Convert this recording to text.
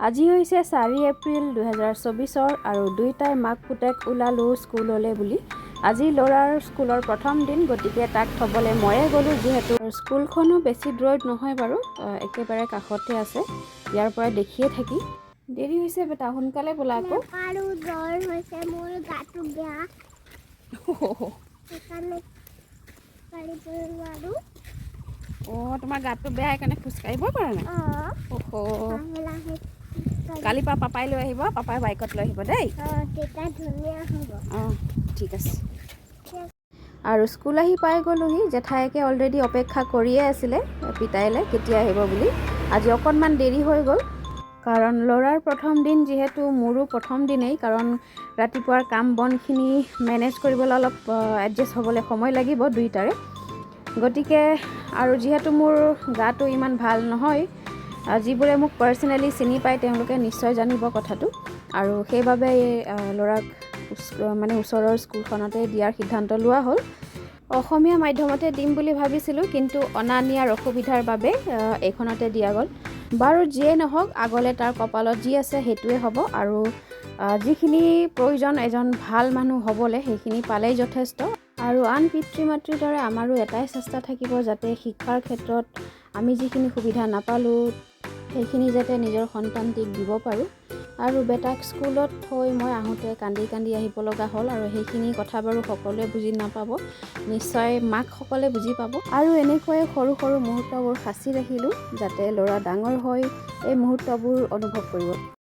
আজি হৈছে 4 এপ্ৰিল 2024 আৰু দুইটাই মাক পুতেক ওলালোঁ স্কুললৈ বুলি। আজি ল'ৰাৰ স্কুলৰ প্ৰথম দিন, গতিকে তাক থ'বলৈ ময়ে গ'লোঁ। যিহেতু স্কুলখনো বেছি দূৰত নহয় বাৰু, একেবাৰে কাষতে আছে, ইয়াৰ পৰা দেখিয়ে থাকি। দেৰি হৈছে বেটা, সোনকালে ব'লা আকৌ। জ্বৰ হৈছে, মোৰ গাটো বেয়া। তোমাৰ গাটো বেয়া, সেইকাৰণে খোজকাঢ়িব পৰা নাই। কালিৰ পৰা পাপাই লৈ আহিব, পাপাই বাইকত লৈ আহিব দেই। অঁ ঠিক আছে। আৰু স্কুল আহি পাই গ'লোহি। জেঠাইকে অলৰেডি অপেক্ষা কৰিয়ে আছিলে পিতাইলে কেতিয়া আহিব বুলি। আজি অকণমান দেৰি হৈ গ'ল, কাৰণ ল'ৰাৰ প্ৰথম দিন যিহেতু, মোৰো প্ৰথম দিনেই, কাৰণ ৰাতিপুৱাৰ কাম বনখিনি মেনেজ কৰিবলৈ অলপ এডজাষ্ট হ'বলৈ সময় লাগিব দুইটাৰে। গতিকে আৰু যিহেতু মোৰ গাটো ইমান ভাল নহয়, যিবোৰে মোক পাৰ্চনেলি চিনি পায় তেওঁলোকে নিশ্চয় জানিব কথাটো, আৰু সেইবাবে ল'ৰাক মানে ওচৰৰ স্কুলখনতে দিয়াৰ সিদ্ধান্ত লোৱা হ'ল। অসমীয়া মাধ্যমতে দিম বুলি ভাবিছিলোঁ, কিন্তু অনা নিয়াৰ অসুবিধাৰ বাবে এইখনতে দিয়া গ'ল। বাৰু যিয়ে নহওক, আগলৈ তাৰ কপালত যি আছে সেইটোৱে হ'ব, আৰু যিখিনি প্ৰয়োজন এজন ভাল মানুহ হ'বলৈ, সেইখিনি পালেই যথেষ্ট। আৰু আন পিতৃ মাতৃৰ দৰে আমাৰো এটাই চেষ্টা থাকিব, যাতে শিক্ষাৰ ক্ষেত্ৰত আমি যিখিনি সুবিধা নাপালোঁ সেইখিনি যাতে নিজৰ সন্তানটিক দিব পাৰোঁ। আৰু বেটাক স্কুলত থৈ মই আহোঁতে কান্দি কান্দি আহিব লগা হ'ল, আৰু সেইখিনি কথা বাৰু সকলোৱে বুজি নাপাব, নিশ্চয় মাকসকলে বুজি পাব। আৰু এনেকৈয়ে সৰু সৰু মুহূৰ্তবোৰ সাঁচি ৰাখিলোঁ, যাতে ল'ৰা ডাঙৰ হৈ এই মুহূৰ্তবোৰ অনুভৱ কৰিব।